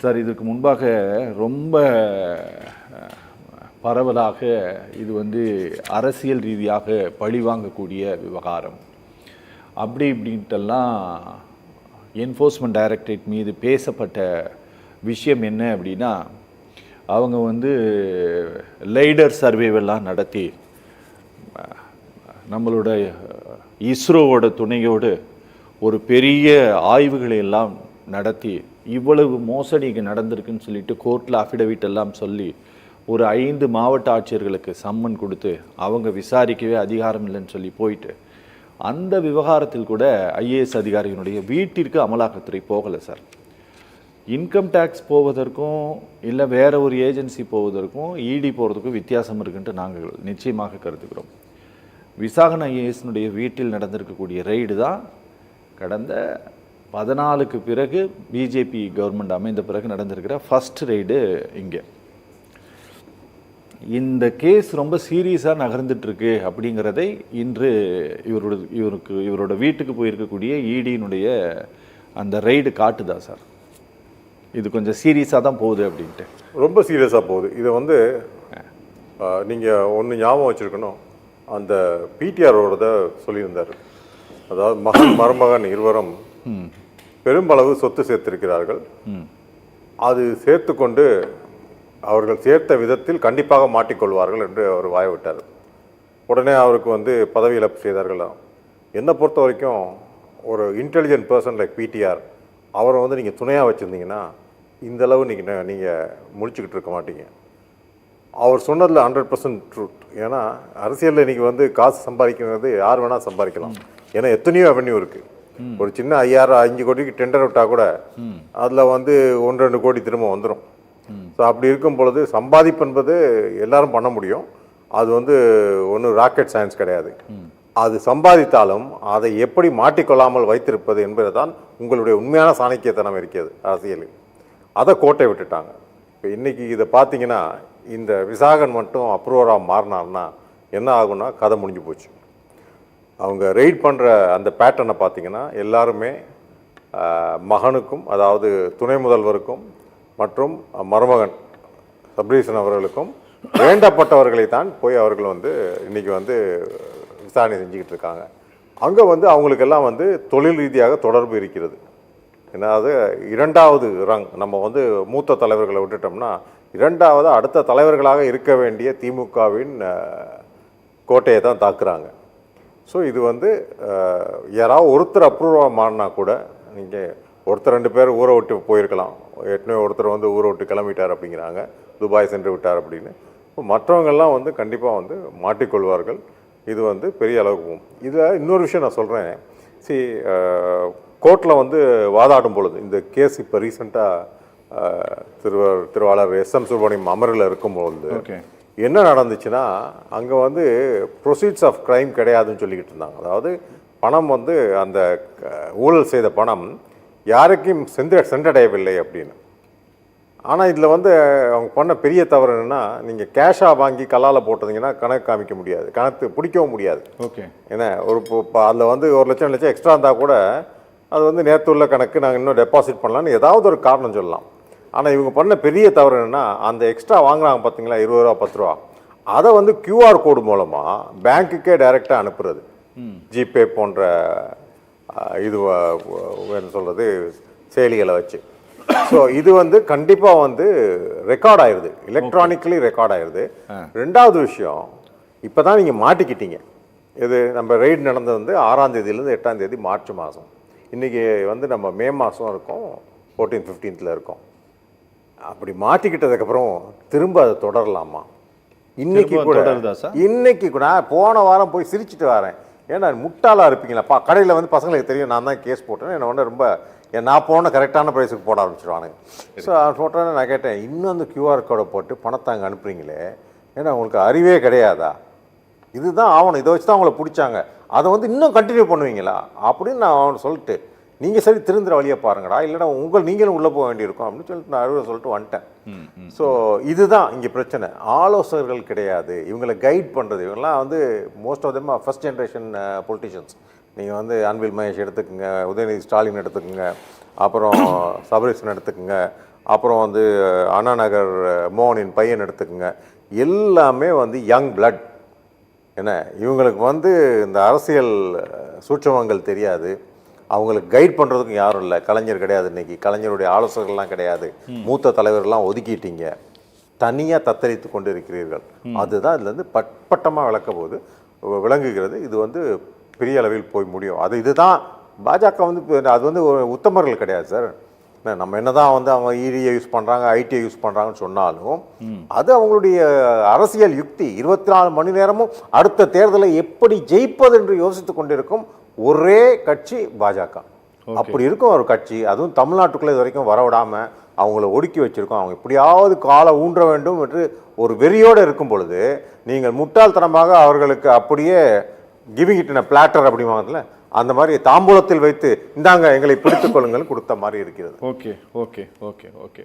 Sir, இதுக்கு முன்பாக ரொம்ப பரவலாக இது அரசியல் ரீதியாக பழிவாங்கக்கூடிய விவகாரம் அப்படி இப்படின்ட்டெல்லாம் என்ஃபோர்ஸ்மெண்ட் டைரக்டரேட் மீது பேசப்பட்ட விஷயம் என்ன அப்படின்னா, அவங்க லைடர் சர்வேவெல்லாம் நடத்தி நம்மளோட இஸ்ரோவோட துணையோடு ஒரு பெரிய ஆய்வுகளை எல்லாம் நடத்தி இவ்வளவு மோசடி நடந்திருக்குன்னு சொல்லிட்டு கோர்ட்டில் அஃபிடவிட் எல்லாம் சொல்லி ஒரு 5 மாவட்ட ஆட்சியர்களுக்கு சம்மன் கொடுத்து அவங்க விசாரிக்கவே அதிகாரம் இல்லைன்னு சொல்லி போயிட்டு அந்த விவகாரத்தில் கூட ஐஏஎஸ் அதிகாரிகளுடைய வீட்டிற்கு அமலாக்கத்துறை போகலை சார். இன்கம் டேக்ஸ் போவதற்கும் இல்லை வேற ஒரு ஏஜென்சி போவதற்கும் இடி போகிறதுக்கும் வித்தியாசம் இருக்குன்ட்டு நாங்கள் நிச்சயமாக கருதுகிறோம். விசாகன் ஐஏஎஸ்னுடைய வீட்டில் நடந்திருக்கக்கூடிய ரெய்டு தான் கடந்த 14க்கு பிறகு பிஜேபி கவர்மெண்ட் அமைந்த பிறகு நடந்திருக்கிற ஃபர்ஸ்ட் ரெய்டு. இங்கே இந்த கேஸ் ரொம்ப சீரியஸாக நகர்ந்துட்டுருக்கு அப்படிங்கிறதை இன்று இவரோட வீட்டுக்கு போயிருக்கக்கூடிய இடியினுடைய அந்த ரெய்டு காட்டுதா சார்? இது கொஞ்சம் சீரியஸாக தான் போகுது அப்படின்ட்டு. ரொம்ப சீரியஸாக போகுது. இதை நீங்கள் ஒன்று ஞாபகம் வச்சுருக்கணும். அந்த பிடிஆரோட சொல்லியிருந்தார். அதாவது மகன் மருமகன் இருவரும் பெரும்பளவு சொத்து சேர்த்திருக்கிறார்கள். அது சேர்த்து கொண்டு அவர்கள் சேர்த்த விதத்தில் கண்டிப்பாக மாட்டிக்கொள்வார்கள் என்று அவர் வாய விட்டார். உடனே அவருக்கு பதவி இழப்பு செய்தார்கள். என்னை பொறுத்த வரைக்கும் ஒரு இன்டெலிஜென்ட் பர்சன் லைக் பிடிஆர் அவரை நீங்கள் துணையாக வச்சுருந்தீங்கன்னா இந்தளவு நீங்கள் முழிச்சுக்கிட்டு இருக்க மாட்டீங்க. அவர் சொன்னதில் 100% ட்ரூத். ஏன்னா அரசியலில் இன்றைக்கி காசு சம்பாதிக்கிறது யார் வேணால் சம்பாதிக்கலாம். ஏன்னா எத்தனையோ அவென்யூ இருக்குது. ஒரு சின்ன 5 கோடிக்கு டெண்டர் விட்டால் கூட அதில் 1-2 கோடி திரும்ப வந்துடும். ஸோ அப்படி இருக்கும் பொழுது சம்பாதிப்பு என்பது எல்லாரும் பண்ண முடியும். அது ஒன்றும் ராக்கெட் சயின்ஸ் கிடையாது. அது சம்பாதித்தாலும் அதை எப்படி மாட்டிக்கொள்ளாமல் வைத்திருப்பது என்பது தான் உங்களுடைய உண்மையான சாணக்கியத்தனம் இருக்கிறது அரசியலில். அதை கோட்டை விட்டுட்டாங்க. இப்போ இன்றைக்கி இதை பார்த்தீங்கன்னா இந்த விசாகன் மட்டும் அப்ரூவராக மாறினார்னா என்ன ஆகும்னா கதை முடிஞ்சு போச்சு. அவங்க ரெய்ட் பண்ணுற அந்த பேட்டர்னை பார்த்தீங்கன்னா எல்லாருமே மகனுக்கும், அதாவது துணை முதல்வருக்கும் மற்றும் மருமகன் சப்ரீசன் அவர்களுக்கும் வேண்டப்பட்டவர்களை தான் போய் அவர்கள் இன்றைக்கி விசாரணை செஞ்சுக்கிட்டு இருக்காங்க. அங்கே அவங்களுக்கெல்லாம் தொழில் ரீதியாக தொடர்பு இருக்கிறது. ஏன்னா அது 2வது ரங். நம்ம மூத்த தலைவர்களை விட்டுட்டோம்னா 2வது அடுத்த தலைவர்களாக இருக்க வேண்டிய திமுகவின் கோட்டையை தான் தாக்குறாங்க. ஸோ இது யாராவது ஒருத்தர் அப்ரூவாக மாறினா கூட நீங்கள் ஒருத்தர் 2 பேர் ஊரை விட்டு போயிருக்கலாம். ஏற்கனவே ஒருத்தர் ஊரை விட்டு கிளம்பிட்டார் அப்படிங்கிறாங்க, துபாய் சென்று விட்டார் அப்படின்னு. இப்போ மற்றவங்கள்லாம் கண்டிப்பாக மாட்டிக்கொள்வார்கள். இது பெரிய அளவுக்கு போகும். இதில் இன்னொரு விஷயம் நான் சொல்கிறேன். கோர்ட்டில் வாதாடும் பொழுது இந்த கேஸ் இப்போ ரீசெண்டாக திருவாளர் எஸ்எம் சுப்ரமணியம் அமரில் இருக்கும்பொழுது என்ன நடந்துச்சுன்னா, அங்கே ப்ரொசீட்ஸ் ஆஃப் கிரைம் கிடையாதுன்னு சொல்லிக்கிட்டு இருந்தாங்க. அதாவது பணம் அந்த ஊழல் செய்த பணம் யாருக்கும் சென்றடையவில்லை அப்படின்னு. ஆனால் இதில் அவங்க பண்ண பெரிய தவறு என்னென்னா, நீங்கள் கேஷாக வாங்கி கல்லால் போட்டதிங்கன்னா கணக்கு காமிக்க முடியாது, கணக்கு பிடிக்கவும் முடியாது. ஏன்னா அதில் 1 லட்சம் எக்ஸ்ட்ரா இருந்தால் கூட அது நேற்று உள்ள கணக்கு நாங்கள் இன்னும் டெபாசிட் பண்ணலான்னு ஏதாவது ஒரு காரணம் சொல்லலாம். ஆனால் இவங்க பண்ண பெரிய தவறு என்னென்னா, அந்த எக்ஸ்ட்ரா வாங்குறாங்க பார்த்தீங்களா, 20 ரூபா 10 ரூபா, அதை QR கோடு மூலமாக பேங்க்குக்கே டைரெக்டாக அனுப்புறது. ஜிபே போன்ற இது என்ன சொல்கிறது செயலிகளை வச்சு. ஸோ இது கண்டிப்பாக ரெக்கார்ட் ஆயிடுது, எலக்ட்ரானிக்கலி ரெக்கார்ட் ஆயிடுது. 2வது விஷயம், இப்போ தான் நீங்கள் மாட்டிக்கிட்டீங்க. இது நம்ம ரெய்டு நடந்தது 6ஆம் தேதியிலேருந்து 8ஆம் தேதி மார்ச் மாதம். இன்றைக்கி நம்ம மே மாதம் இருக்கோம், 14th 15th இருக்கோம். அப்படி மாட்டிக்கிட்டதுக்கப்புறம் திரும்ப அதை தொடரலாமா? இன்னைக்கு கூட போன வாரம் போய் சிரிச்சுட்டு வரேன். ஏன்னா முட்டாளாக இருப்பீங்களாப்பா, கடையில் பசங்களுக்கு தெரியும் நான் தான் கேஸ் போட்டேன், என்னை ரொம்ப நான் போன கரெக்டான ப்ரைஸுக்கு போட ஆரம்பிச்சிடுவானுங்க. ஸோ போட்டோன்னே நான் கேட்டேன், இன்னும் அந்த QR கோடை போட்டு பணத்தை அங்கே அனுப்புறீங்களே, ஏன்னா உங்களுக்கு அறிவே கிடையாதா? இதுதான் ஆகணும், இதை வச்சு தான் அவங்கள பிடிச்சாங்க, அதை இன்னும் கண்டினியூ பண்ணுவீங்களா அப்படின்னு நான் அவனை சொல்லிட்டு, நீங்கள் சரி திருந்துற வழியை பாருங்கடா, இல்லைனா நீங்களும் உள்ளே போக வேண்டியிருக்கும் அப்படின்னு சொல்லிட்டு நான் அறுவை சொல்லிட்டு வந்துட்டேன். ஸோ இதுதான் இங்கே பிரச்சனை. ஆலோசகர்கள் கிடையாது, இவங்களை கைட் பண்ணுறது. இவங்கெல்லாம் most of them first generation politicians. நீங்கள் அன்பில் மகேஷ் எடுத்துக்கோங்க, உதயநிதி ஸ்டாலின் எடுத்துக்கோங்க, அப்புறம் சபரீசன் எடுத்துக்கோங்க, அப்புறம் வந்து அண்ணா நகர் மோகனின் பையன் எடுத்துக்கோங்க, எல்லாமே வந்து யங் பிளட். என்ன இவங்களுக்கு வந்து இந்த அரசியல் சூட்சமங்கள் தெரியாது, அவங்களுக்கு கைட் பண்ணுறதுக்கும் யாரும் இல்லை. கலைஞர் கிடையாது, இன்னைக்கு கலைஞருடைய ஆலோசகர்கள்லாம் கிடையாது, மூத்த தலைவர்கள்லாம் ஒதுக்கிட்டீங்க, தனியாக தத்தளித்து கொண்டு இருக்கிறீர்கள். அதுதான் இதுலேருந்து பட்பட்டமாக விளங்குகிறது. இது வந்து பெரிய அளவில் போய் முடியும். இதுதான் பாஜக வந்து அது வந்து ஒரு உத்தமர்கள் கிடையாது சார். நம்ம என்னதான் வந்து அவங்க இடியை யூஸ் பண்ணுறாங்க, ஐடியை யூஸ் பண்ணுறாங்கன்னு சொன்னாலும் அது அவங்களுடைய அரசியல் யுக்தி. 24 மணி நேரமும் அடுத்த தேர்தலை எப்படி ஜெயிப்பது என்று யோசித்து கொண்டிருக்கும் ஒரே கட்சி பாஜக. அப்படி இருக்கும் ஒரு கட்சி, அதுவும் தமிழ்நாட்டுக்குள்ளே இது வரைக்கும் வரவிடாமல் அவங்கள ஒடுக்கி வச்சிருக்கோம். அவங்க எப்படியாவது காலை ஊன்ற வேண்டும் என்று ஒரு வெறியோடு இருக்கும் பொழுது நீங்கள் முட்டாள்தனமாக அவர்களுக்கு அப்படியே giving it in a platter அப்படிவாங்கல்ல, அந்த மாதிரி தாம்பூலத்தில் வைத்து இந்தாங்க எங்களை பிடித்துக் கொள்ளுங்கள் கொடுத்த மாதிரி இருக்கிறது. Okay okay okay okay